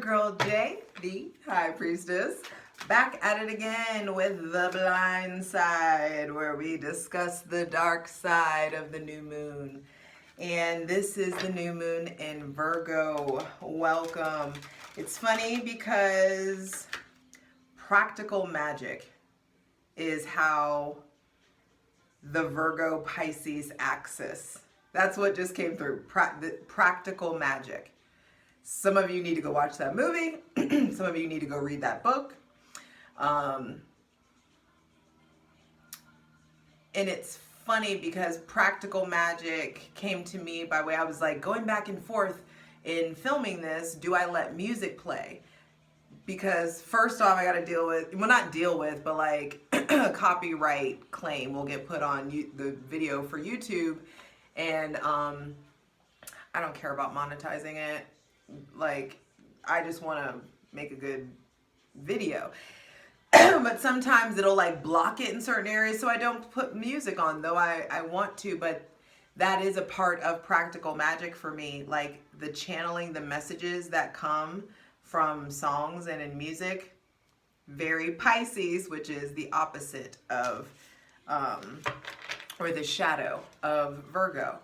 girl Jay, the High Priestess, back at it again with The Blind Side, where we discuss the dark side of the new moon. And this is the new moon in Virgo. Welcome. It's funny because practical magic is how the Virgo Pisces axis. That's what just came through. Practical magic. Some of you need to go watch that movie. Some of you need to go read that book. And it's funny because practical magic came to me by way, I was like going back and forth in filming this. Do I let music play? Because first off, I got to deal with, well, not deal with, but like a copyright claim will get put on the video for YouTube. And I don't care about monetizing it. Like, I just want to make a good video. But sometimes it'll like block it in certain areas, so I don't put music on, though I want to. But that is a part of practical magic for me, like the channeling the messages that come from songs and in music. Very Pisces, which is the opposite of or the shadow of Virgo.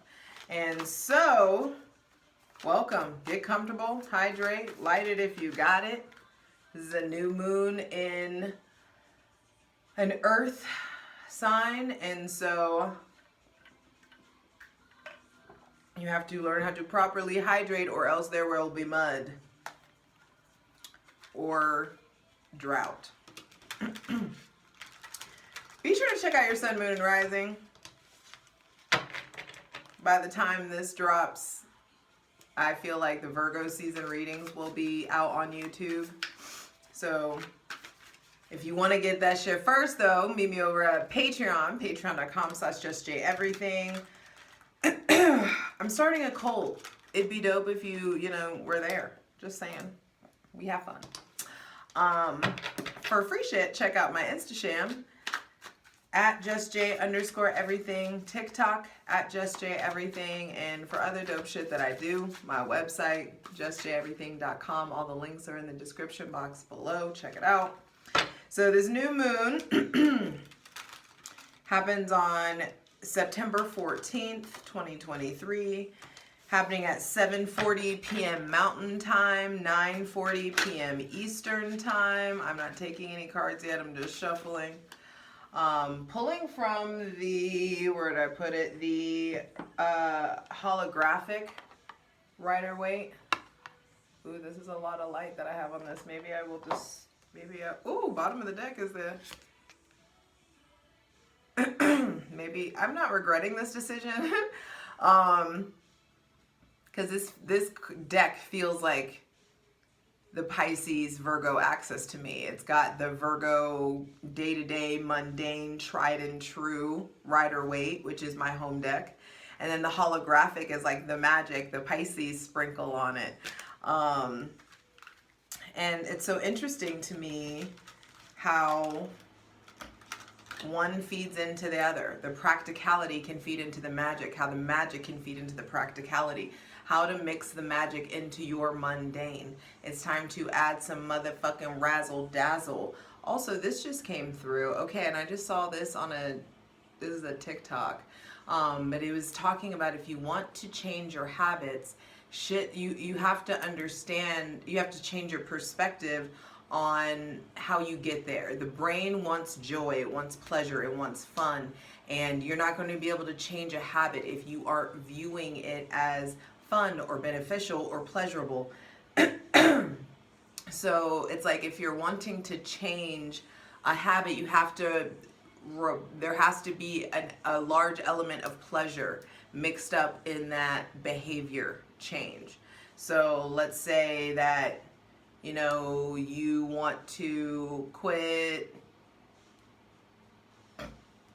And so welcome. Get comfortable, hydrate, light it if you got it. This is a new moon in an earth sign, and so you have to learn how to properly hydrate, or else there will be mud or drought. Be sure to check out your sun, moon, and rising. By the time this drops, I feel like the Virgo season readings will be out on YouTube. So if you want to get that shit first, though, meet me over at Patreon, patreon.com/JustJEverything. I'm starting a cult. It'd be dope if you were there. Just saying. We have fun. For free shit, check out my Instasham at JustJ_everything, TikTok at JustJEverything, and for other dope shit that I do, my website, JustJEverything.com. All the links are in the description box below. Check it out. So this new moon happens on September 14th, 2023, happening at 7:40 p.m. Mountain Time, 9:40 p.m. Eastern Time. I'm not taking any cards yet. I'm just shuffling. Pulling from the, where did I put it? The holographic Rider-Waite. Ooh, this is a lot of light that I have on this. Maybe I will just, ooh, bottom of the deck is the, maybe, I'm not regretting this decision. Because this deck feels like the Pisces Virgo axis to me. It's got the Virgo day-to-day mundane tried and true Rider-Waite, which is my home deck, and then the holographic is like the magic, the Pisces sprinkle on it. And it's so interesting to me how one feeds into the other. The practicality can feed into the magic, how the magic can feed into the practicality. How to mix the magic into your mundane. It's time to add some motherfucking razzle dazzle. Also, this just came through. Okay, and I just saw this on this is a TikTok. But it was talking about if you want to change your habits, you have to understand, you have to change your perspective on how you get there. The brain wants joy, it wants pleasure, it wants fun, and you're not going to be able to change a habit if you aren't viewing it as fun or beneficial or pleasurable. So it's like if you're wanting to change a habit, you have to, there has to be a large element of pleasure mixed up in that behavior change. So let's say that you want to quit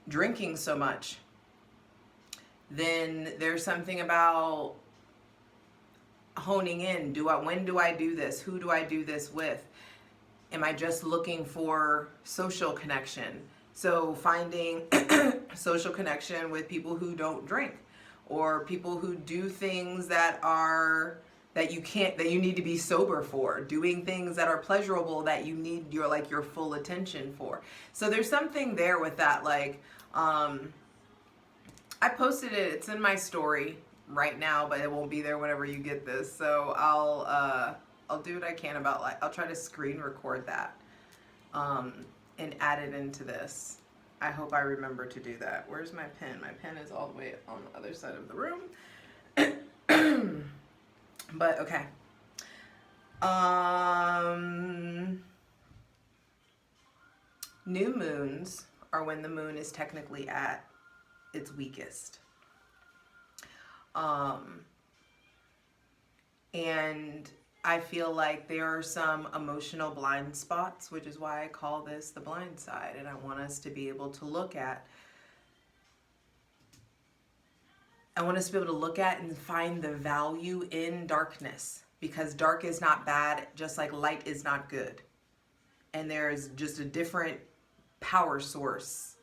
drinking so much, then there's something about honing in. When do I do this? Who do I do this with? Am I just looking for social connection? So finding social connection with people who don't drink, or people who do things that that you need to be sober for, doing things that are pleasurable that you need your full attention for. So there's something there with that. Like, I posted it, it's in my story right now, but it won't be there whenever you get this. So I'll do what I can about, like, I'll try to screen record that, and add it into this. I hope I remember to do that. Where's my pen? My pen is all the way on the other side of the room. But okay. New moons are when the moon is technically at its weakest. And I feel like there are some emotional blind spots, which is why I call this the blind side. And I want us to be able to look at and find the value in darkness, because dark is not bad, just like light is not good. And there's just a different power source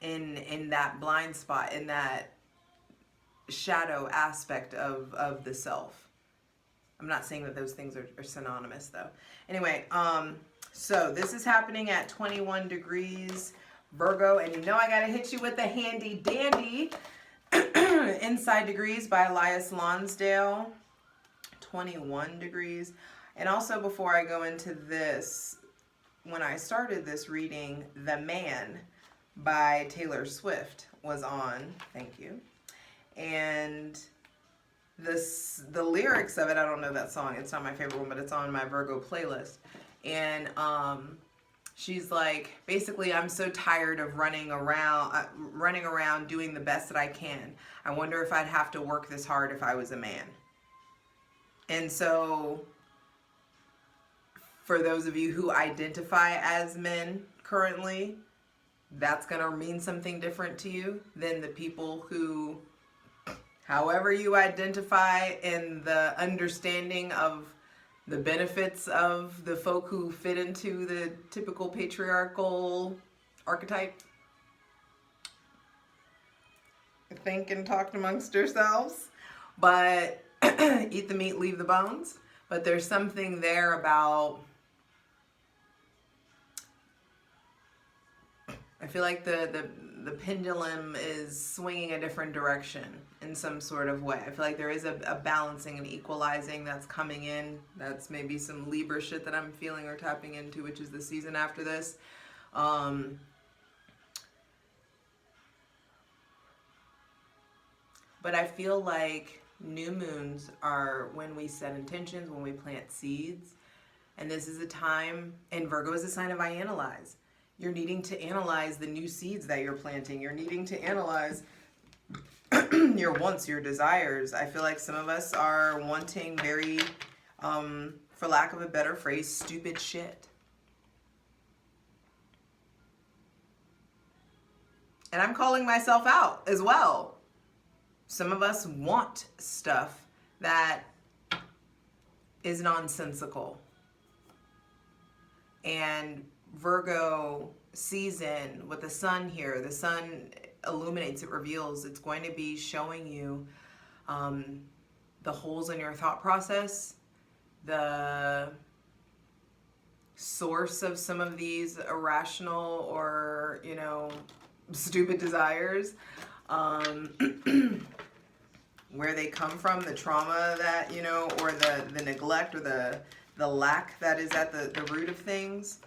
in that blind spot, in that shadow aspect of the self. I'm not saying that those things are synonymous though. Anyway, so this is happening at 21 degrees Virgo, and you know I gotta hit you with the handy dandy Inside Degrees by Elias Lonsdale. 21 degrees. And also, before I go into this, when I started this reading, The Man by Taylor Swift was on. Thank you. And the lyrics of it, I don't know that song, it's not my favorite one, but it's on my Virgo playlist. And she's like, basically, I'm so tired of running around doing the best that I can. I wonder if I'd have to work this hard if I was a man. And so, for those of you who identify as men currently, that's going to mean something different to you than the people who, however you identify in the understanding of the benefits of the folk who fit into the typical patriarchal archetype. Think and talk amongst yourselves, but eat the meat, leave the bones. But there's something there about, I feel like the pendulum is swinging a different direction in some sort of way. I feel like there is a balancing and equalizing that's coming in. That's maybe some Libra shit that I'm feeling or tapping into, which is the season after this. But I feel like new moons are when we set intentions, when we plant seeds. And this is a time, and Virgo is a sign of I analyze. You're needing to analyze the new seeds that you're planting. You're needing to analyze your wants, your desires. I feel like some of us are wanting very, for lack of a better phrase, stupid shit. And I'm calling myself out as well. Some of us want stuff that is nonsensical. And Virgo season with the sun here, the sun illuminates, it reveals, it's going to be showing you the holes in your thought process, the source of some of these irrational or, stupid desires, where they come from, the trauma that, or the neglect or the lack that is at the root of things.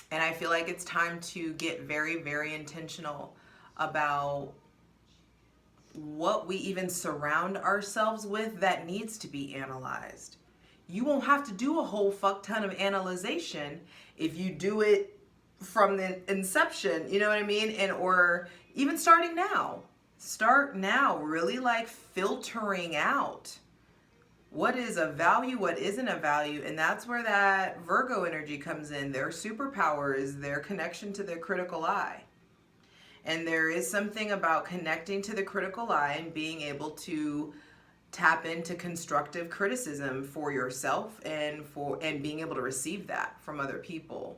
And I feel like it's time to get very, very intentional about what we even surround ourselves with that needs to be analyzed. You won't have to do a whole fuck ton of analyzation if you do it from the inception, you know what I mean? And or even starting now. Start now, really like filtering out what is a value, what isn't a value. And that's where that Virgo energy comes in. Their superpower is their connection to their critical eye. And there is something about connecting to the critical eye and being able to tap into constructive criticism for yourself and being able to receive that from other people.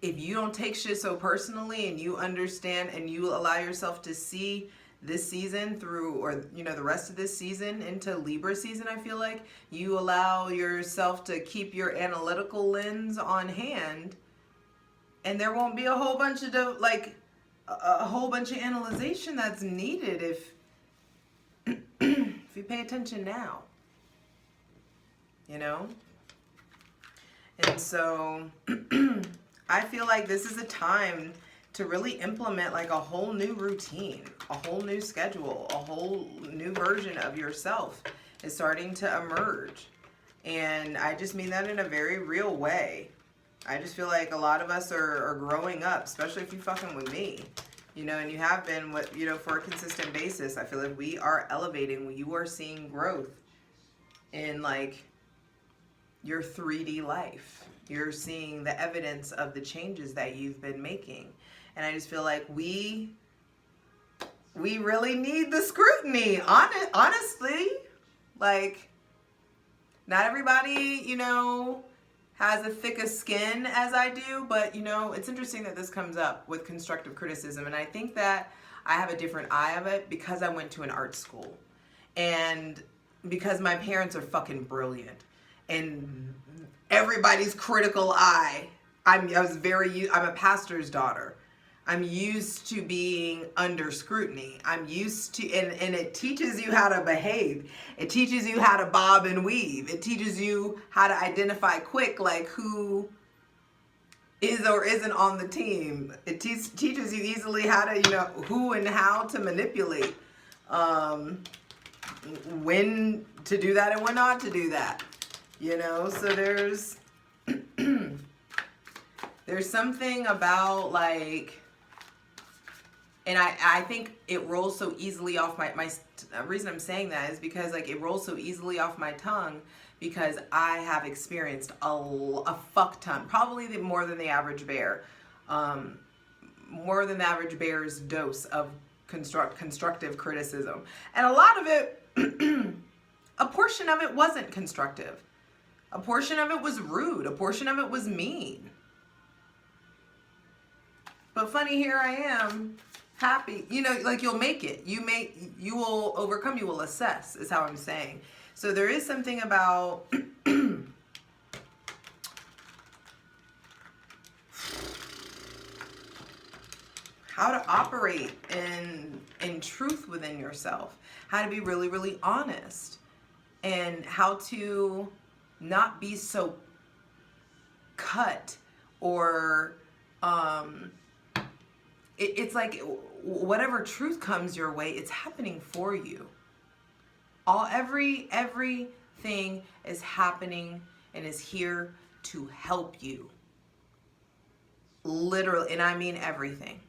If you don't take shit so personally and you understand and you allow yourself to see this season through, or you know, the rest of this season into Libra season, I feel like you allow yourself to keep your analytical lens on hand, and there won't be a whole bunch of a whole bunch of analyzation that's needed if if you pay attention now, you know. And so I feel like this is a time to really implement like a whole new routine, a whole new schedule, a whole new version of yourself is starting to emerge. And I just mean that in a very real way. I just feel like a lot of us are growing up, especially if you fucking with me, you know, and you have been you know, for a consistent basis. I feel like we are elevating. You are seeing growth in like your 3D life. You're seeing the evidence of the changes that you've been making. And I just feel like we really need the scrutiny, honestly. Like, not everybody, you know, has as thick a skin as I do, but you know, it's interesting that this comes up with constructive criticism. And I think that I have a different eye of it because I went to an art school and because my parents are fucking brilliant and everybody's critical eye. I'm a pastor's daughter. I'm used to being under scrutiny. I'm used to, and it teaches you how to behave. It teaches you how to bob and weave. It teaches you how to identify quick, like who is or isn't on the team. It teaches you easily how to, you know, who and how to manipulate, when to do that and when not to do that, you know. So there's there's something about like, and I think it rolls so easily off my reason I'm saying that is because like it rolls so easily off my tongue because I have experienced a fuck ton, probably more than the average bear, more than the average bear's dose of constructive criticism. And a lot of it, a portion of it wasn't constructive. A portion of it was rude. A portion of it was mean. But funny, here I am, happy. You know, like you'll make it. You will overcome, you will assess, is how I'm saying. So there is something about how to operate in truth within yourself, how to be really, really honest, and how to not be so cut or it's like whatever truth comes your way, it's happening for you. Everything is happening and is here to help you. Literally, and I mean everything.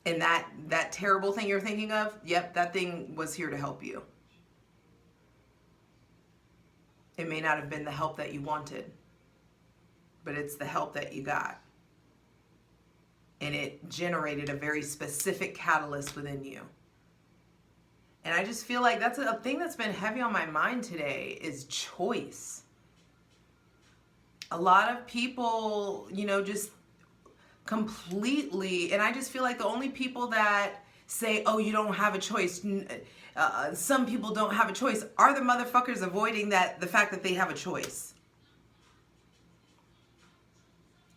And that terrible thing you're thinking of, yep, that thing was here to help you. It may not have been the help that you wanted, but it's the help that you got. And it generated a very specific catalyst within you. And I just feel like that's a thing that's been heavy on my mind today is choice. A lot of people, you know, just completely, and I just feel like the only people that say, oh, you don't have a choice, some people don't have a choice, are the motherfuckers avoiding the fact that they have a choice.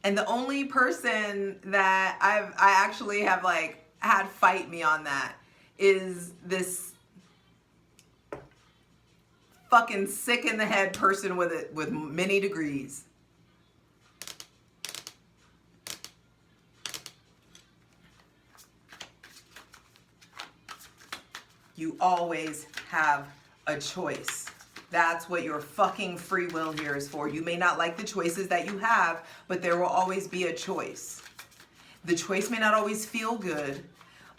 And the only person that I actually have like had fight me on that is this fucking sick in the head person with many degrees. You always have a choice. That's what your fucking free will here is for. You may not like the choices that you have, but there will always be a choice. The choice may not always feel good,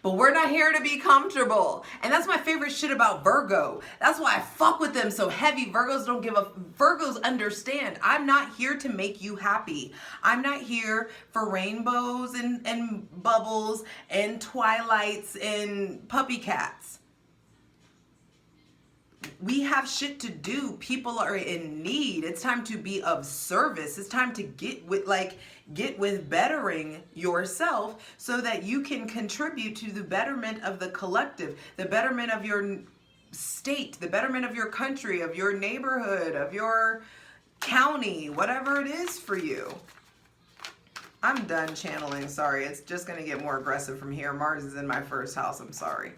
but we're not here to be comfortable. And that's my favorite shit about Virgo. That's why I fuck with them so heavy. Virgos understand. I'm not here to make you happy. I'm not here for rainbows and bubbles and twilights and puppy cats. We have shit to do. People are in need. It's time to be of service. It's time to get with bettering yourself so that you can contribute to the betterment of the collective, the betterment of your state, the betterment of your country, of your neighborhood, of your county, whatever it is for you. I'm done channeling. Sorry, it's just going to get more aggressive from here. Mars is in my first house. I'm sorry.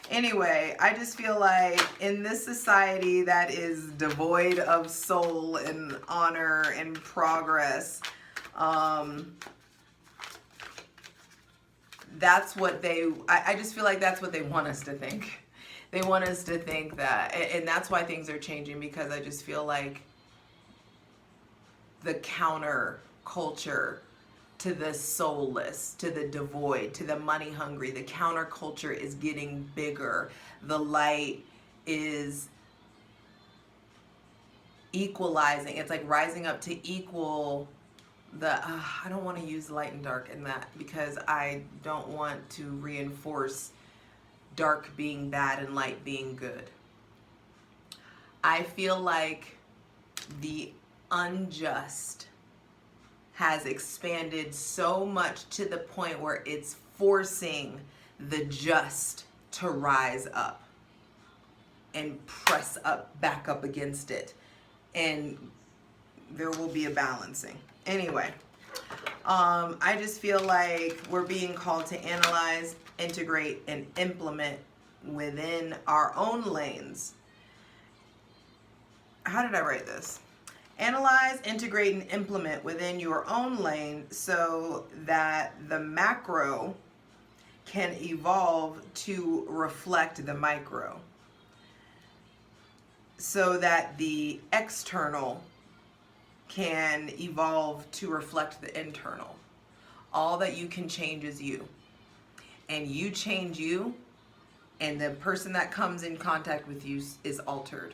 Anyway, I just feel like in this society that is devoid of soul and honor and progress, that's what I just feel like that's what they want us to think. They want us to think that, and that's why things are changing, because I just feel like the counter culture to the soulless, to the devoid, to the money hungry, the counterculture is getting bigger. The light is equalizing. It's like rising up to equal the, I don't want to use light and dark in that, because I don't want to reinforce dark being bad and light being good. I feel like the unjust has expanded so much to the point where it's forcing the just to rise up and press up, back up against it. And there will be a balancing. Anyway, I just feel like we're being called to analyze, integrate, and implement within our own lanes. How did I write this? Analyze, integrate, and implement within your own lane so that the macro can evolve to reflect the micro. So that the external can evolve to reflect the internal. All that you can change is you. And you change you, and the person that comes in contact with you is altered.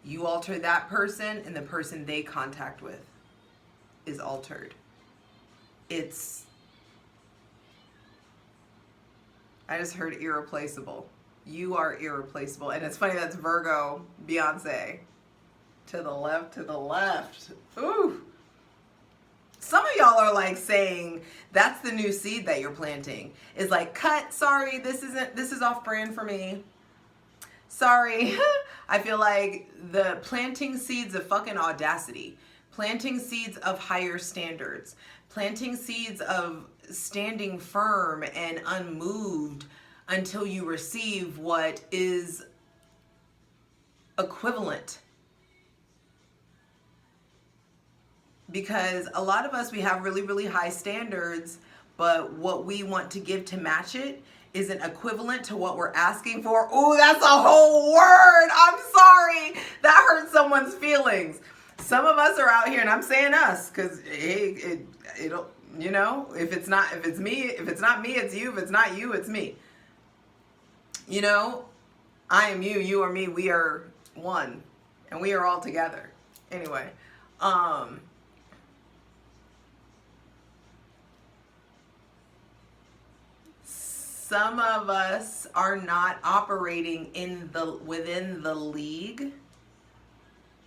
You alter that person, and the person they contact with is altered. I just heard irreplaceable. You are irreplaceable. And it's funny, that's Virgo, Beyonce. To the left, to the left. Ooh. Some of y'all are like saying that's the new seed that you're planting. Is like, cut, sorry, this is off brand for me. Sorry. I feel like the planting seeds of fucking audacity, planting seeds of higher standards, planting seeds of standing firm and unmoved until you receive what is equivalent. Because a lot of us, we have really, really high standards, but what we want to give to match it isn't equivalent to what we're asking for. Ooh, that's a whole word. I'm sorry. That hurt someone's feelings. Some of us are out here, and I'm saying us, because it'll, you know, if it's not me, it's you. If it's not you, it's me. You know, I am you, you are me, we are one, and we are all together. Anyway, some of us are not operating within the league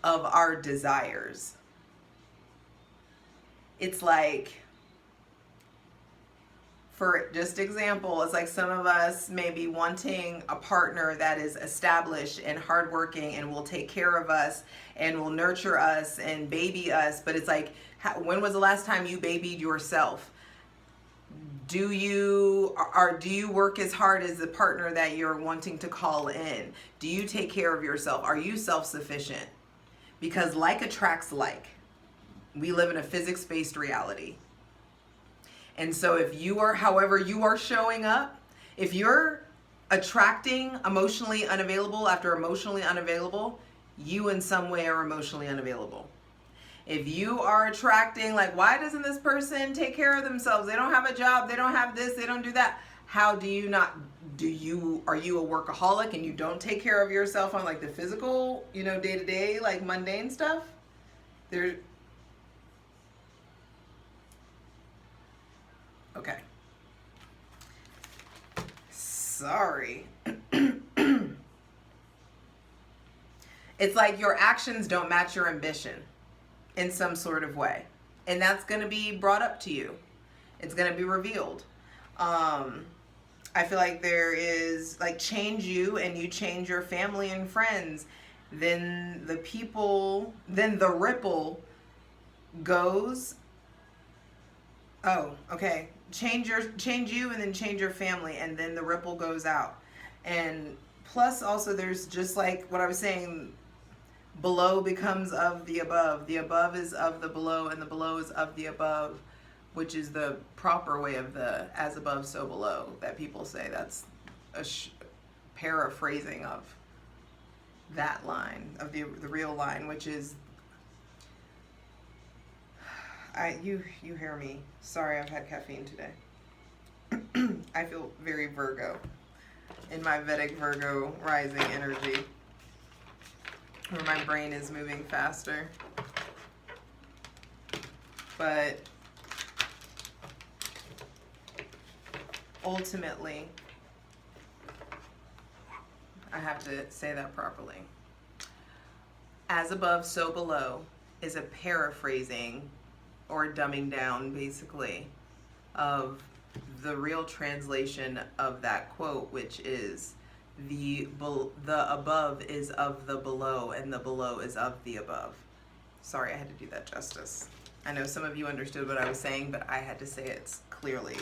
of our desires. It's like, for just example, it's like some of us may be wanting a partner that is established and hardworking and will take care of us and will nurture us and baby us. But it's like, when was the last time you babied yourself? Do you work as hard as the partner that you're wanting to call in? Do you take care of yourself? Are you self-sufficient? Because like attracts like. We live in a physics-based reality. And so if you are, however you are showing up, if you're attracting emotionally unavailable after emotionally unavailable, you in some way are emotionally unavailable. If you are attracting, like, why doesn't this person take care of themselves? They don't have a job, they don't have this, they don't do that. How do you not, are you a workaholic and you don't take care of yourself on like the physical, you know, day-to-day, like mundane stuff? Okay. Sorry. It's like your actions don't match your ambition in some sort of way. And that's going to be brought up to you. It's going to be revealed. I feel like there is, like, change you and you change your family and friends. Then the ripple goes, oh, okay. Change you and then change your family, and then the ripple goes out. And plus also there's just like what I was saying, below becomes of the above is of the below, and the below is of the above, which is the proper way of the as above so below that people say. That's a paraphrasing of that line, of the real line, which is, you hear me. Sorry, I've had caffeine today. I feel very Virgo in my Vedic Virgo rising energy, where my brain is moving faster. But ultimately, I have to say that properly. As above, so below is a paraphrasing or dumbing down, basically, of the real translation of that quote, which is the above is of the below, and the below is of the above. Sorry, I had to do that justice. I know some of you understood what I was saying, but I had to say it clearly.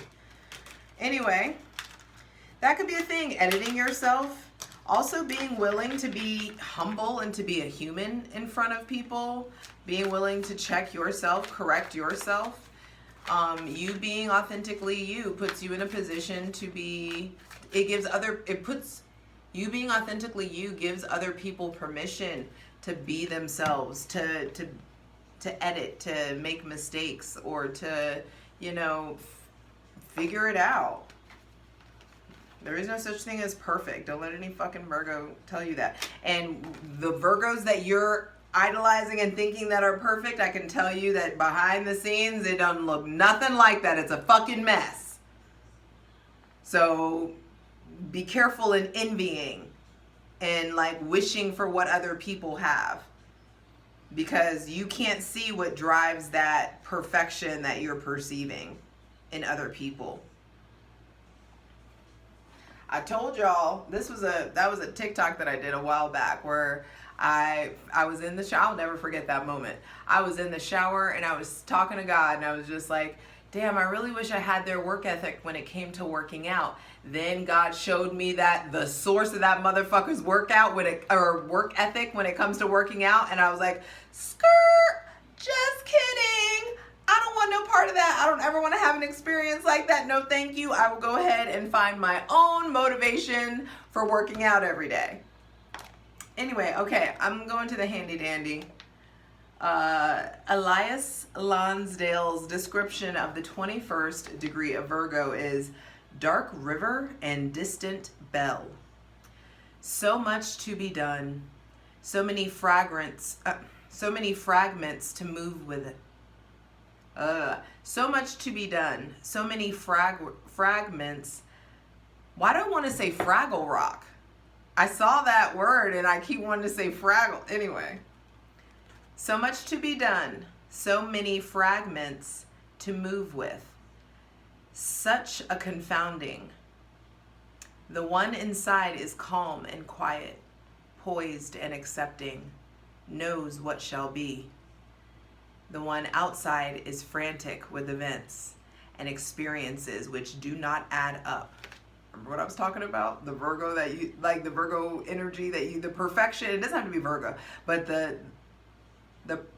Anyway, that could be a thing. Editing yourself. Also being willing to be humble and to be a human in front of people. Being willing to check yourself, correct yourself. You being authentically you puts you in a position to be, you being authentically you gives other people permission to be themselves, to edit, to make mistakes, or to, figure it out. There is no such thing as perfect. Don't let any fucking Virgo tell you that. And the Virgos that you're idolizing and thinking that are perfect, I can tell you that behind the scenes, it doesn't look nothing like that. It's a fucking mess. So be careful in envying and like wishing for what other people have, because you can't see what drives that perfection that you're perceiving in other people. I told y'all that was a TikTok that I did a while back where I was in the shower. I'll never forget that moment. I was in the shower and I was talking to God, and I was just like, damn, I really wish I had their work ethic when it came to working out. Then God showed me that the source of that motherfucker's work ethic when it comes to working out, and I was like, skirt, just kidding. I don't want no part of that. I don't ever want to have an experience like that. No, thank you. I will go ahead and find my own motivation for working out every day. Anyway, okay, I'm going to the handy dandy. Elias Lonsdale's description of the 21st degree of Virgo is dark river and distant bell. So much to be done. So many fragments to move with it. So much to be done. So many fragments. Why do I want to say Fraggle Rock? I saw that word and I keep wanting to say Fraggle. Anyway. So much to be done. So many fragments to move with. Such a confounding. The one inside is calm and quiet, poised and accepting, knows what shall be. The one outside is frantic with events and experiences which do not add up. Remember what I was talking about? The Virgo that you, like the Virgo energy that you, the perfection, it doesn't have to be Virgo, but the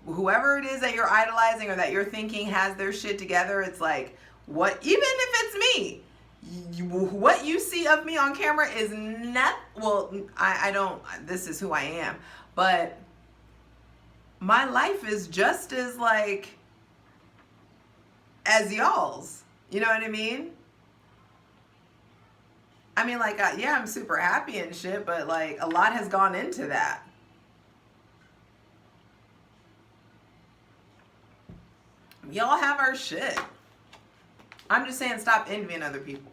whoever it is that you're idolizing or that you're thinking has their shit together, it's like, what, even if it's me, what you see of me on camera is not, well, I don't, this is who I am, but my life is just as like as y'all's, you know what I mean? I mean, like, yeah, I'm super happy and shit, but like a lot has gone into that. Y'all have our shit. I'm just saying, stop envying other people.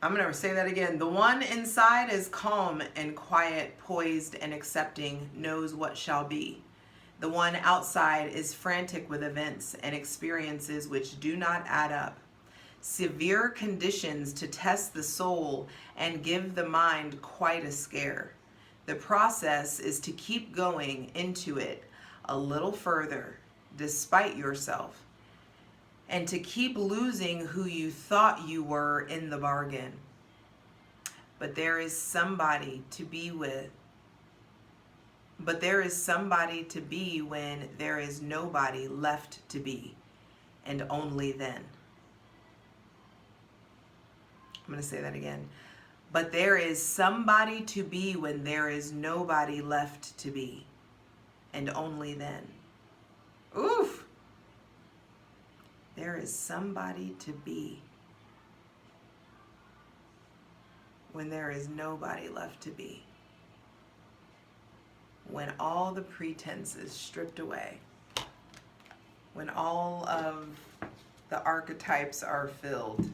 I'm going to say that again. The one inside is calm and quiet, poised and accepting, knows what shall be. The one outside is frantic with events and experiences which do not add up. Severe conditions to test the soul and give the mind quite a scare. The process is to keep going into it a little further, despite yourself, and to keep losing who you thought you were in the bargain. But there is somebody to be with. But there is somebody to be when there is nobody left to be, and only then. I'm going to say that again. But there is somebody to be when there is nobody left to be, and only then. Oof! There is somebody to be when there is nobody left to be. When all the pretense is stripped away. When all of the archetypes are filled.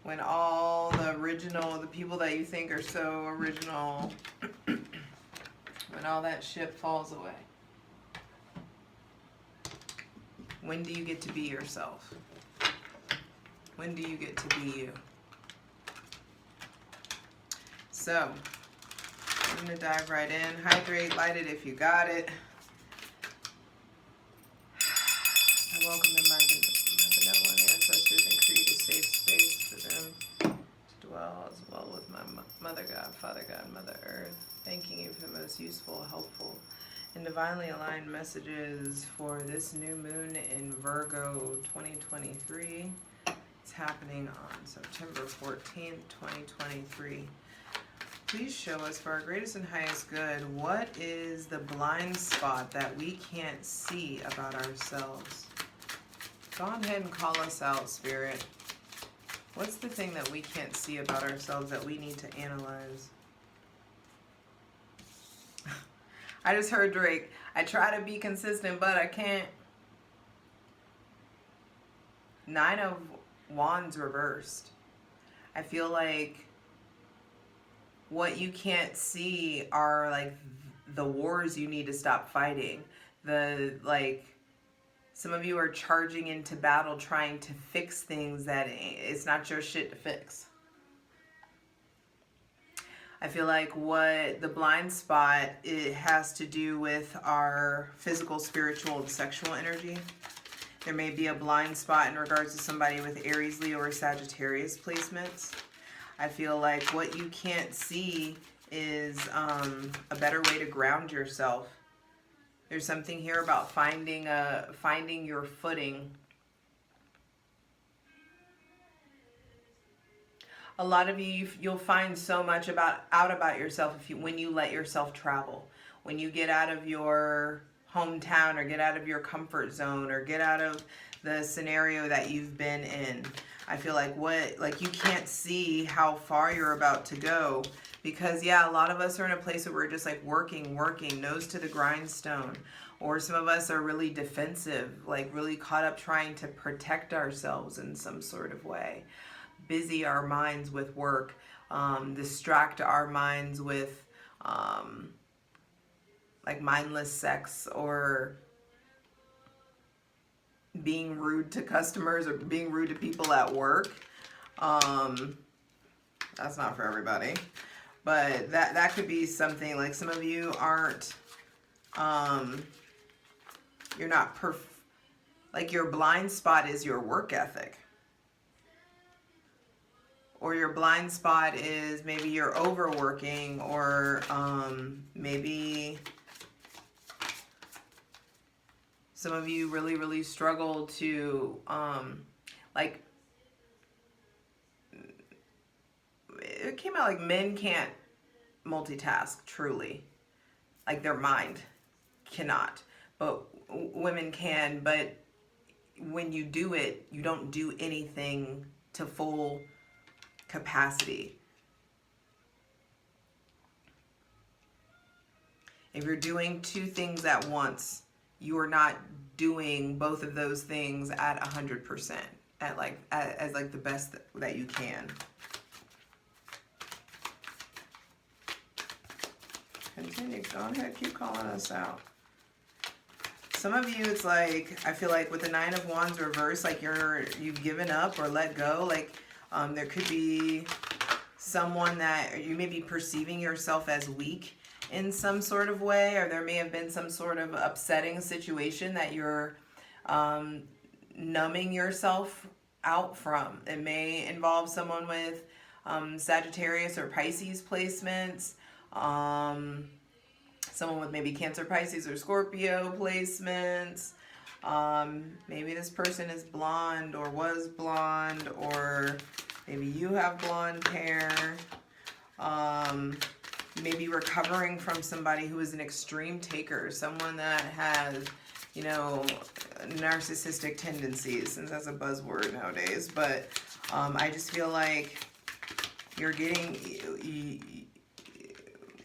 When all the people that you think are so original, when all that shit falls away. When do you get to be yourself? When do you get to be you? So, I'm going to dive right in. Hydrate, light it if you got it. I welcome in my benevolent ancestors and create a safe space for them to dwell as well with my Mother God, Father God, Mother Earth. Thanking you for the most useful, helpful, and divinely aligned messages for this new moon in Virgo 2023. It's happening on September 14th, 2023. Please show us, for our greatest and highest good, what is the blind spot that we can't see about ourselves? Go ahead and call us out, Spirit. What's the thing that we can't see about ourselves that we need to analyze? I just heard Drake. I try to be consistent, but I can't. Nine of Wands reversed. I feel like what you can't see are like the wars you need to stop fighting. Some of you are charging into battle trying to fix things that it's not your shit to fix. I feel like what the blind spot, it has to do with our physical, spiritual, and sexual energy. There may be a blind spot in regards to somebody with Aries, Leo, or Sagittarius placements. I feel like what you can't see is a better way to ground yourself. There's something here about finding your footing. A lot of you'll find so much out about yourself when you let yourself travel. When you get out of your hometown or get out of your comfort zone or get out of the scenario that you've been in. I feel like you can't see how far you're about to go because, yeah, a lot of us are in a place where we're just like working, nose to the grindstone. Or some of us are really defensive, like really caught up trying to protect ourselves in some sort of way. Busy our minds with work, distract our minds with like mindless sex or being rude to customers or being rude to people at work. That's not for everybody, but that could be something. Like some of you aren't, you're not like your blind spot is your work ethic. Or your blind spot is maybe you're overworking, or maybe some of you really, really struggle to, like, it came out like men can't multitask truly. Like their mind cannot, but women can. But when you do it, you don't do anything to full capacity. If you're doing two things at once, you are not doing both of those things at 100%. at like as like the best that you can. Continue. Go ahead, keep calling us out. Some of you, it's like, I feel like with the Nine of Wands reversed, like you've given up or let go. Like there could be someone that you may be perceiving yourself as weak in some sort of way, or there may have been some sort of upsetting situation that you're numbing yourself out from. It may involve someone with Sagittarius or Pisces placements, someone with maybe Cancer, Pisces, or Scorpio placements. Maybe this person is blonde or was blonde, or maybe you have blonde hair. You may be recovering from somebody who is an extreme taker, someone that has, you know, narcissistic tendencies, since that's a buzzword nowadays. But I just feel like you're getting,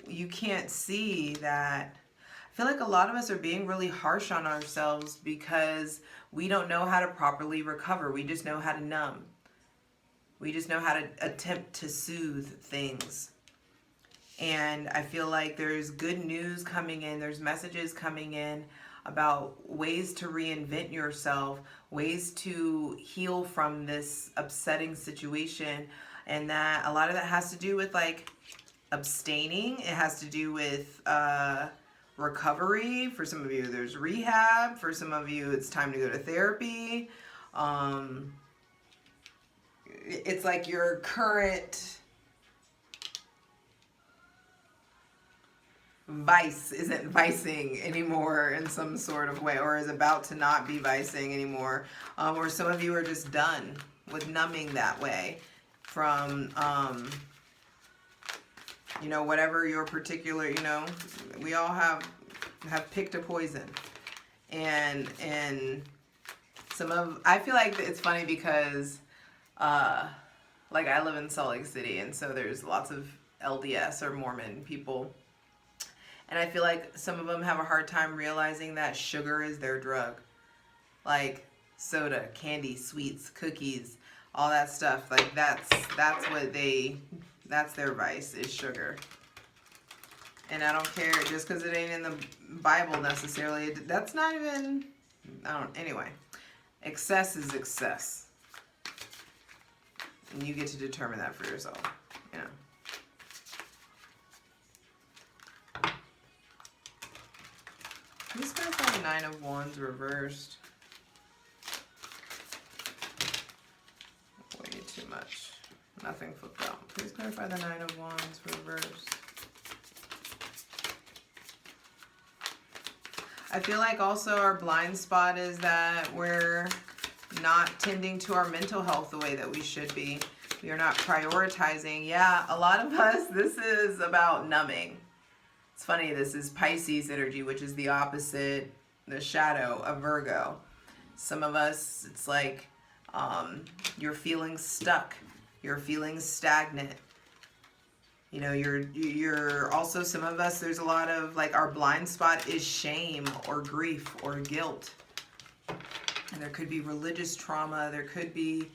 you can't see that. I feel like a lot of us are being really harsh on ourselves because we don't know how to properly recover. We just know how to numb. We just know how to attempt to soothe things. And I feel like there's good news coming in. There's messages coming in about ways to reinvent yourself, ways to heal from this upsetting situation. And that a lot of that has to do with like abstaining. It has to do with recovery. For some of you, there's rehab. For some of you, it's time to go to therapy. It's like your current vice isn't vicing anymore in some sort of way, or is about to not be vicing anymore. Or some of you are just done with numbing that way from, you know, whatever your particular, you know, we all have picked a poison. And some of, I feel like it's funny because, like I live in Salt Lake City, and so there's lots of LDS or Mormon people. And I feel like some of them have a hard time realizing that sugar is their drug. Like soda, candy, sweets, cookies, all that stuff. Like that's their vice, is sugar. And I don't care, just because it ain't in the Bible necessarily. That's not even, anyway. Excess is excess. And you get to determine that for yourself, you know. Please clarify the Nine of Wands reversed. Way too much. Nothing flipped out. Please clarify the Nine of Wands reversed. I feel like also our blind spot is that we're not tending to our mental health the way that we should be. We are not prioritizing. Yeah, a lot of us, this is about numbing. It's funny, this is Pisces energy, which is the opposite, the shadow of Virgo. Some of us, it's like you're feeling stuck. You're feeling stagnant. You know, you're also, some of us, there's a lot of, like, our blind spot is shame or grief or guilt. And there could be religious trauma. There could be,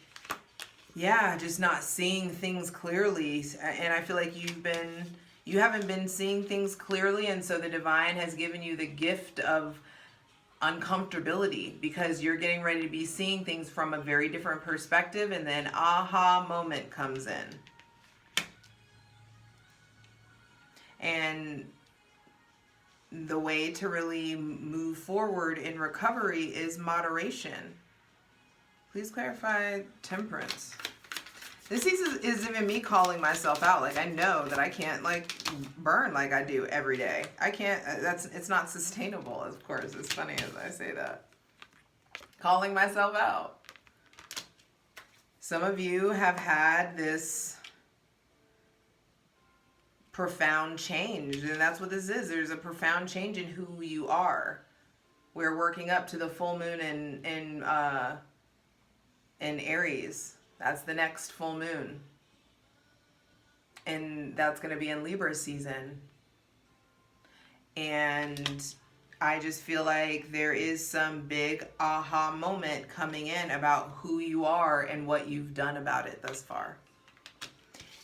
yeah, just not seeing things clearly. And I feel like you haven't been seeing things clearly, and so the divine has given you the gift of uncomfortability because you're getting ready to be seeing things from a very different perspective, and then aha moment comes in. And the way to really move forward in recovery is moderation. Please clarify temperance. This is even me calling myself out. Like, I know that I can't, like, burn like I do every day. I can't, it's not sustainable, of course. It's funny as I say that. Calling myself out. Some of you have had this profound change, and that's what this is. There's a profound change in who you are. We're working up to the full moon in Aries. That's the next full moon. And that's going to be in Libra season. And I just feel like there is some big aha moment coming in about who you are and what you've done about it thus far.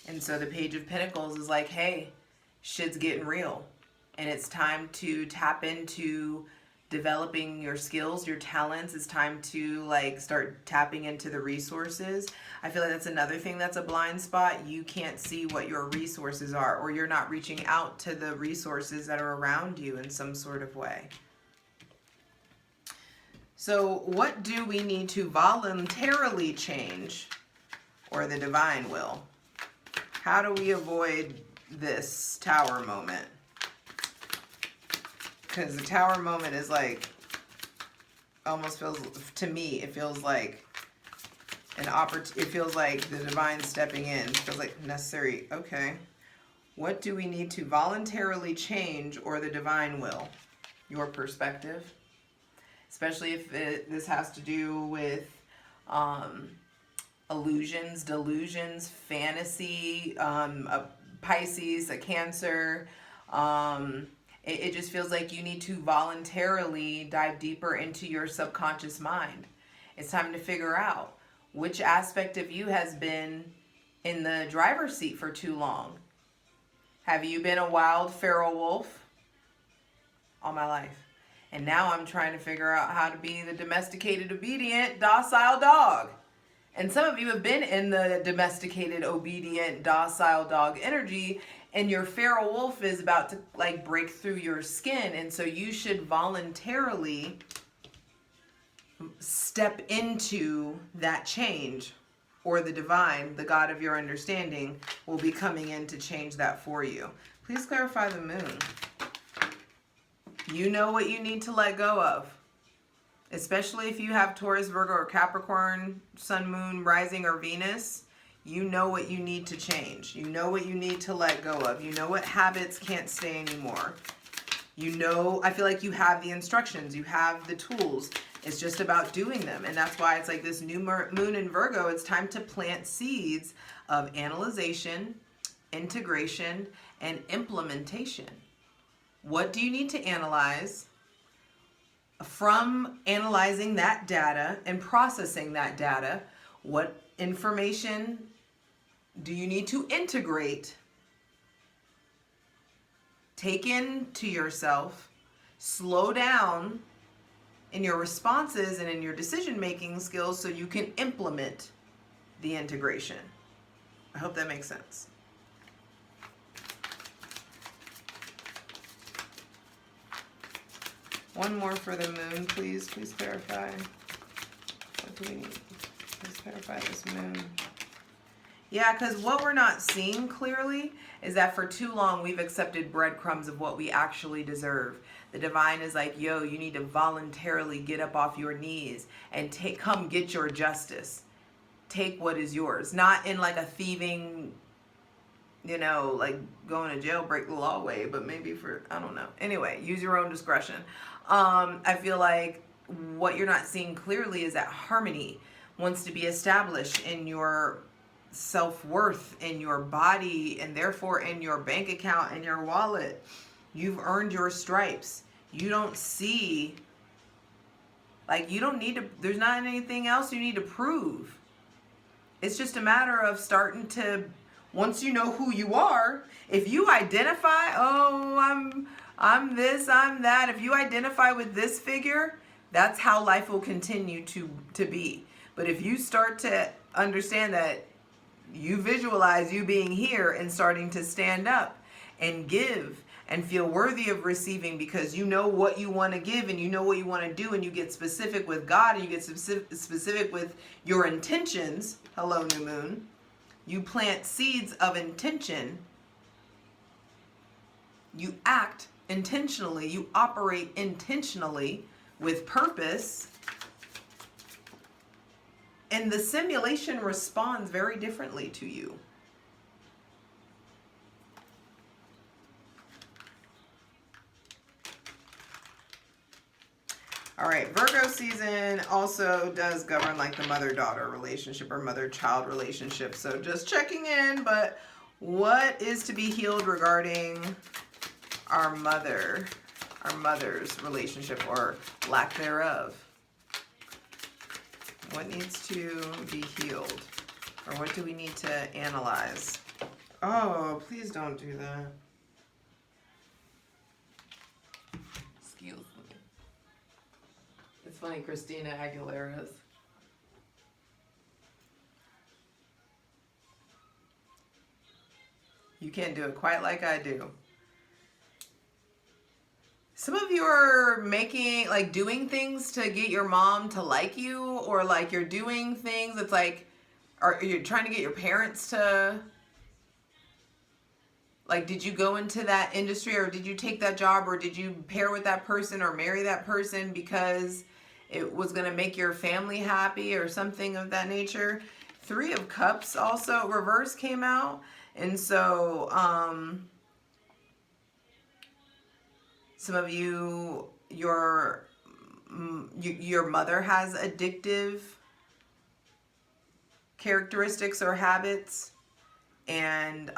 And so the Page of Pentacles is like, hey, shit's getting real. And it's time to tap into developing your skills, your talents. It's time to like start tapping into the resources. I feel like that's another thing that's a blind spot. You can't see what your resources are, or you're not reaching out to the resources that are around you in some sort of way. So what do we need to voluntarily change, or the divine will? How do we avoid this Tower moment? Because the Tower moment is like, almost feels, to me, it feels like an opportunity. It feels like the divine stepping in. It feels like necessary. Okay. What do we need to voluntarily change, or the divine will? Your perspective. Especially if this has to do with illusions, delusions, fantasy, a Pisces, a Cancer. It just feels like you need to voluntarily dive deeper into your subconscious mind. It's time to figure out which aspect of you has been in the driver's seat for too long. Have you been a wild feral wolf? All my life. And now I'm trying to figure out how to be the domesticated, obedient, docile dog. And some of you have been in the domesticated, obedient, docile dog energy, and your feral wolf is about to like break through your skin. And so you should voluntarily step into that change, or the divine, the God of your understanding, will be coming in to change that for you. Please clarify the moon. You know what you need to let go of. Especially if you have Taurus, Virgo, or Capricorn, Sun, Moon, Rising, or Venus. You know what you need to change. You know what you need to let go of. You know what habits can't stay anymore. You know, I feel like you have the instructions. You have the tools. It's just about doing them. And that's why it's like this new moon in Virgo. It's time to plant seeds of analyzation, integration, and implementation. What do you need to analyze? From analyzing that data and processing that data, what information do you need to integrate, take into yourself, slow down in your responses and in your decision-making skills so you can implement the integration? I hope that makes sense. One more for the moon, please. Please clarify. What do we need? Please clarify this moon. Yeah, because what we're not seeing clearly is that for too long we've accepted breadcrumbs of what we actually deserve. The divine is like, yo, you need to voluntarily get up off your knees and come get your justice. Take what is yours. Not in like a thieving, you know, like going to jail, break the law way, but maybe for, I don't know. Anyway, use your own discretion. I feel like what you're not seeing clearly is that harmony wants to be established in your self-worth, in your body, and therefore in your bank account and your wallet. You've earned your stripes. You don't see, like, you don't need to, there's not anything else you need to prove. It's just a matter of starting to, once you know who you are, if you identify, oh, I'm this, I'm that, if you identify with this figure, that's how life will continue to be. But if you start to understand that you visualize you being here and starting to stand up and give and feel worthy of receiving because you know what you want to give and you know what you want to do, and you get specific with God and you get specific with your intentions, hello new moon, you plant seeds of intention, you act intentionally, you operate intentionally with purpose, and the simulation responds very differently to you. All right, Virgo season also does govern like the mother-daughter relationship or mother-child relationship. So just checking in, but what is to be healed regarding our mother our mother's relationship or lack thereof? What needs to be healed? Or what do we need to analyze? Oh, please don't do that. Excuse me. It's funny, Christina Aguilera's. You can't do it quite like I do. Some of you are making, like, doing things to get your mom to like you, or like you're doing things, it's like, are you trying to get your parents to, like, did you go into that industry, or did you take that job, or did you pair with that person or marry that person because it was going to make your family happy or something of that nature? Three of Cups also reverse came out. And so, some of you, your mother has addictive characteristics or habits, and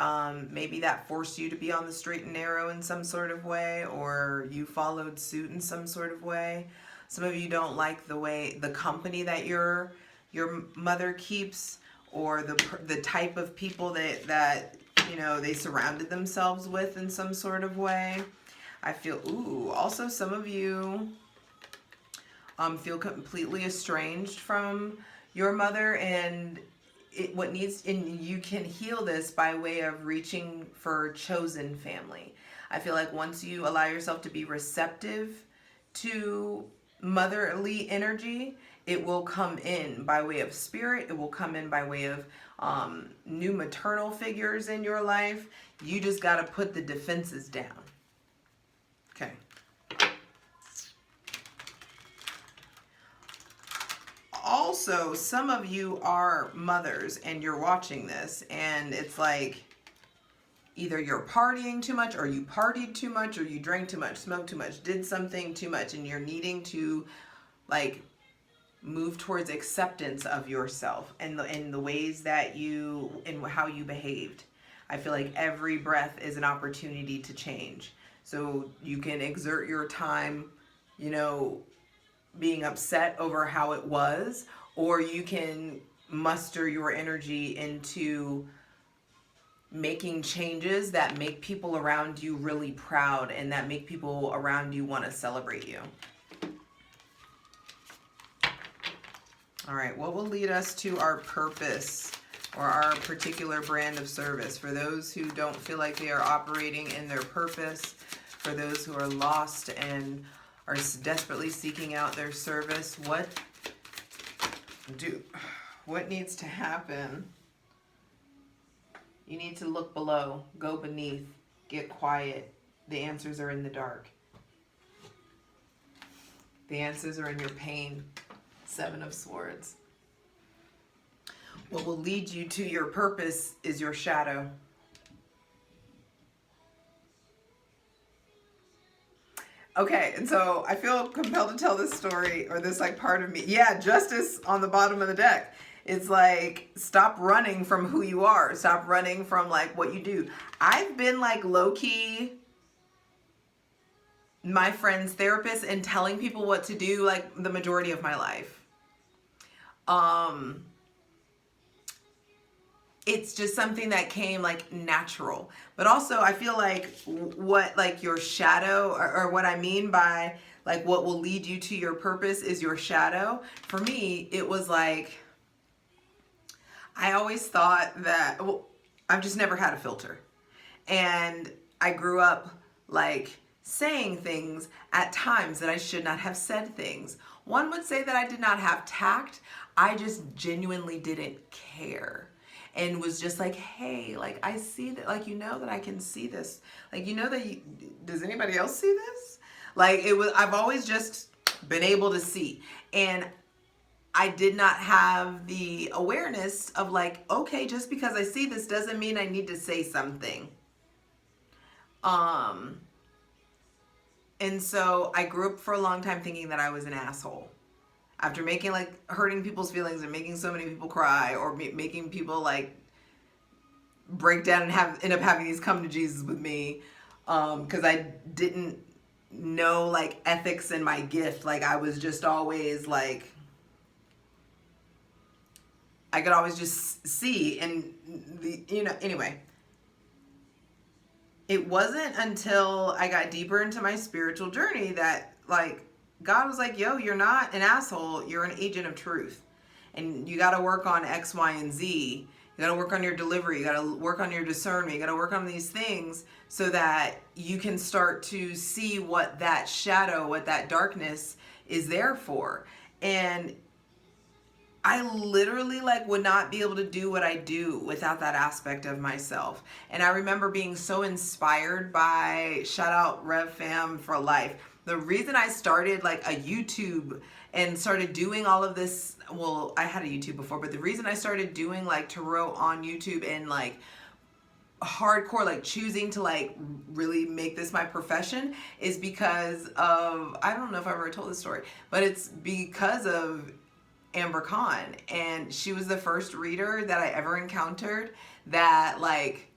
maybe that forced you to be on the straight and narrow in some sort of way, or you followed suit in some sort of way. Some of you don't like the company that your mother keeps, or the type of people that you know they surrounded themselves with in some sort of way. I feel, also some of you feel completely estranged from your mother, and you can heal this by way of reaching for chosen family. I feel like once you allow yourself to be receptive to motherly energy, it will come in by way of spirit. It will come in by way of new maternal figures in your life. You just got to put the defenses down. Okay. Also, some of you are mothers and you're watching this, and it's like either you're partying too much, or you partied too much, or you drank too much, smoked too much, did something too much, and you're needing to like move towards acceptance of yourself and the ways that you and how you behaved. I feel like every breath is an opportunity to change. So you can exert your time, you know, being upset over how it was, or you can muster your energy into making changes that make people around you really proud and that make people around you want to celebrate you. All right, what will lead us to our purpose or our particular brand of service? For those who don't feel like they are operating in their purpose, for those who are lost and are desperately seeking out their service, what needs to happen? You need to look below, go beneath, get quiet. The answers are in the dark. The answers are in your pain. Seven of Swords. What will lead you to your purpose is your shadow. Okay, and so I feel compelled to tell this story, or this like part of me. Yeah, Justice on the bottom of the deck. It's like, stop running from who you are. Stop running from like what you do. I've been like low-key my friend's therapist and telling people what to do like the majority of my life. It's just something that came like natural. But also I feel like what like your shadow, or what I mean by like what will lead you to your purpose is your shadow. For me, it was like, I always thought that, well, I've just never had a filter. And I grew up like saying things at times that I should not have said things. One would say that I did not have tact. I just genuinely didn't care. And was just like, hey, like I see that, like, you know that I can see this. Like, you know that, does anybody else see this? Like it was, I've always just been able to see. And I did not have the awareness of like, okay, just because I see this doesn't mean I need to say something. And so I grew up for a long time thinking that I was an asshole. After making like hurting people's feelings and making so many people cry, or making people like break down and end up having these come to Jesus with me, because I didn't no like ethics in my gift. Like I was just always like, I could always just see, and anyway, it wasn't until I got deeper into my spiritual journey that like God was like, yo, you're not an asshole, you're an agent of truth. And you got to work on X, Y, and Z. You got to work on your delivery. You got to work on your discernment. You got to work on these things so that you can start to see what that shadow, what that darkness is there for. And I literally like would not be able to do what I do without that aspect of myself. And I remember being so inspired by, shout out Rev Fam for life. The reason I started like a YouTube and started doing all of this, well, I had a YouTube before, but the reason I started doing like tarot on YouTube and like hardcore, like choosing to like really make this my profession is because of, I don't know if I've ever told this story, but it's because of Amber Khan. And she was the first reader that I ever encountered that like,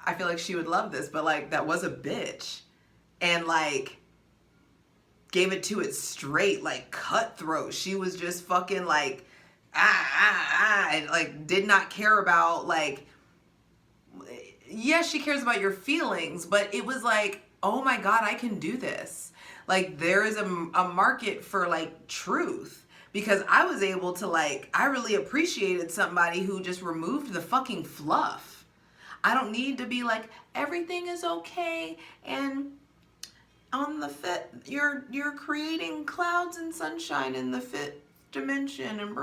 I feel like she would love this, but like that was a bitch and like gave it to it straight, like cutthroat. She was just fucking like and like did not care about like, yes, she cares about your feelings, but it was like, oh my God, I can do this. Like there is a market for like truth, because I was able to like, I really appreciated somebody who just removed the fucking fluff. I don't need to be like, everything is okay and on the fifth, you're creating clouds and sunshine in the fifth dimension and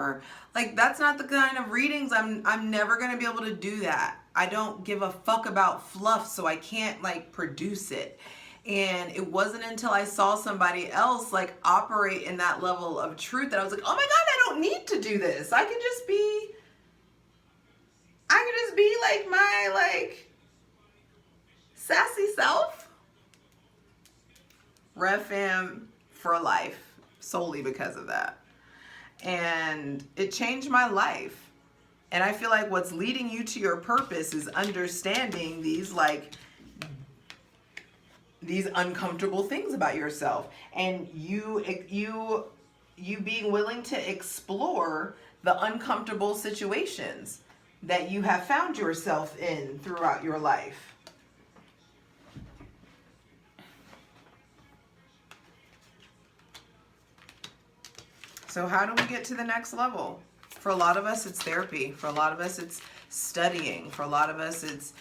like that's not the kind of readings. I'm never gonna be able to do that. I don't give a fuck about fluff, so I can't like produce it. And it wasn't until I saw somebody else like operate in that level of truth that I was like, oh my God, I don't need to do this. I can just be like my like sassy self. Rev Fam for life, solely because of that. And it changed my life. And I feel like what's leading you to your purpose is understanding these uncomfortable things about yourself, and you being willing to explore the uncomfortable situations that you have found yourself in throughout your life. So how do we get to the next level? For a lot of us, it's therapy. For a lot of us, it's studying. For a lot of us, it's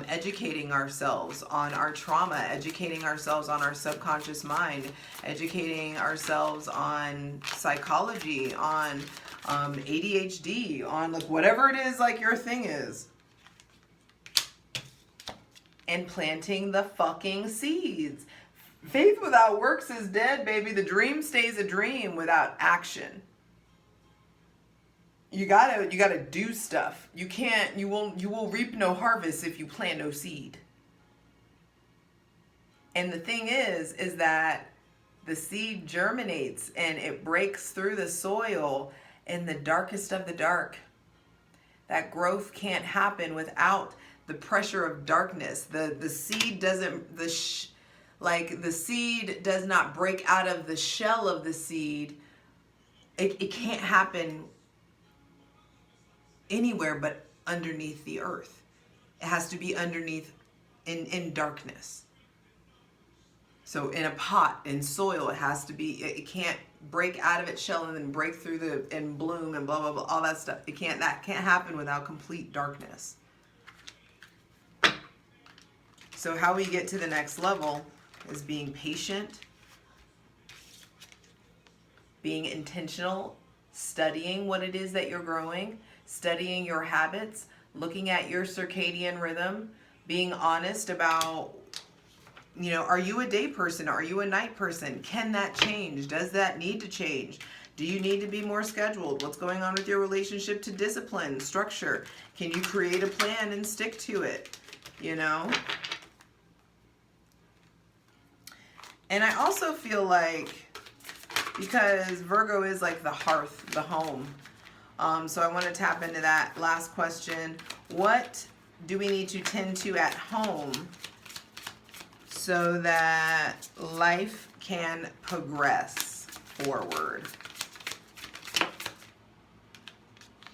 educating ourselves on our trauma, educating ourselves on our subconscious mind, educating ourselves on psychology, on ADHD, on like whatever it is like your thing is. And planting the fucking seeds. Faith without works is dead, baby. The dream stays a dream without action. You gotta do stuff. You will reap no harvest if you plant no seed. And the thing is that the seed germinates and it breaks through the soil in the darkest of the dark. That growth can't happen without the pressure of darkness. The seed doesn't, the seed does not break out of the shell of the seed. It can't happen anywhere but underneath the earth. It has to be underneath in darkness. So in a pot, in soil, it has to be, it can't break out of its shell and then break through and bloom and blah, blah, blah, all that stuff. That can't happen without complete darkness. So how we get to the next level is being patient, being intentional, studying what it is that you're growing, studying your habits, looking at your circadian rhythm, being honest about, are you a day person? Are you a night person? Can that change? Does that need to change? Do you need to be more scheduled? What's going on with your relationship to discipline, structure? Can you create a plan and stick to it? And I also feel like, because Virgo is like the hearth, the home. So I want to tap into that last question. What do we need to tend to at home so that life can progress forward.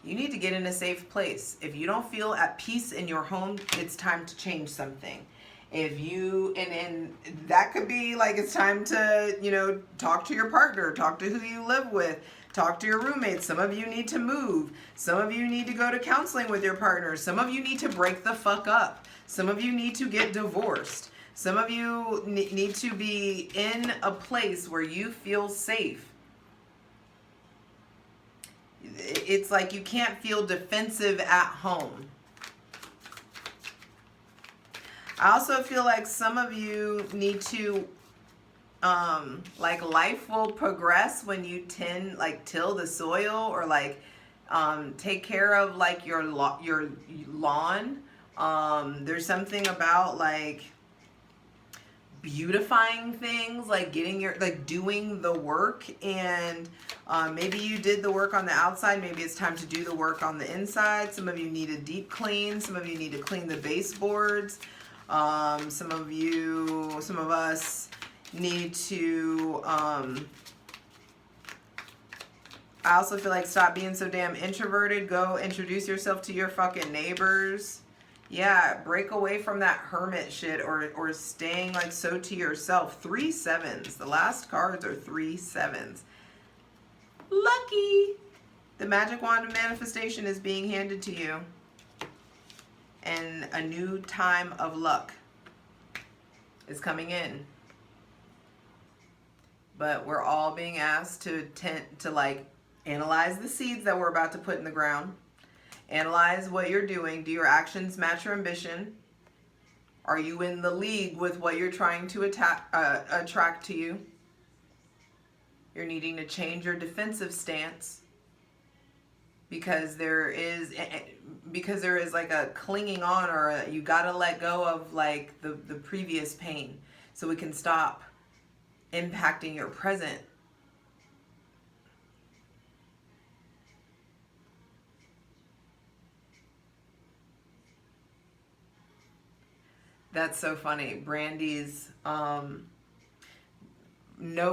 You need to get in a safe place. If you don't feel at peace in your home, it's time to change something. If you, and that could be like, it's time to, you know, talk to your partner, talk to who you live with, talk to your roommates. Some of you need to move. Some of you need to go to counseling with your partner. Some of you need to break the fuck up. Some of you need to get divorced. Some of you need to be in a place where you feel safe. It's like you can't feel defensive at home. I also feel like some of you need to, like, life will progress when you till the soil, or like take care of like your lawn. There's something about like beautifying things, like doing the work, and maybe you did the work on the outside, maybe it's time to do the work on the inside. Some of you need a deep clean, some of you need to clean the baseboards, some of us need to I also feel like stop being so damn introverted. Go introduce yourself to your fucking neighbors. Yeah, break away from that hermit shit, or staying like so to yourself. 3 sevens. The last cards are 3 sevens. Lucky. The magic wand of manifestation is being handed to you. And a new time of luck is coming in. But we're all being asked to like analyze the seeds that we're about to put in the ground. Analyze what you're doing. Do your actions match your ambition? Are you in the league with what you're trying to attract to you? You're needing to change your defensive stance because there is like a clinging on, or you got to let go of like the previous pain so we can stop impacting your present. That's so funny. Brandy's No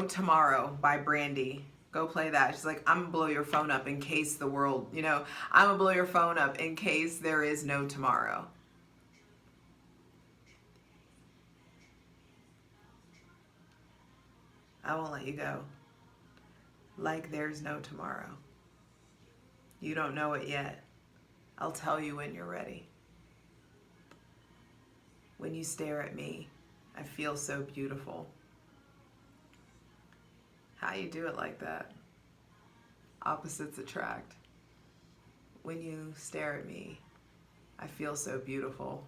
Tomorrow by Brandy. Go play that. She's like, I'm gonna blow your phone up in case the world, you know, I'm gonna blow your phone up in case there is no tomorrow. I won't let you go. Like there's no tomorrow. You don't know it yet. I'll tell you when you're ready. When you stare at me, I feel so beautiful. How you do it like that? Opposites attract. When you stare at me, I feel so beautiful.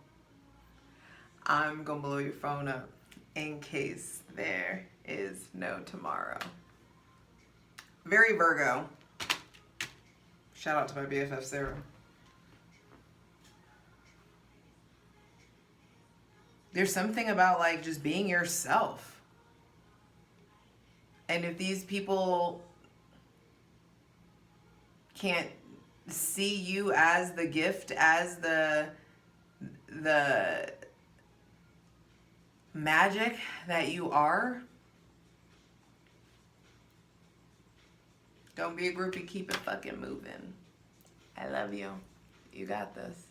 I'm gonna blow your phone up in case there is no tomorrow. Very Virgo. Shout out to my BFF Sarah. There's something about like just being yourself. And if these people can't see you as the gift, as the magic that you are, don't be a groupie, keep it fucking moving. I love you. You got this.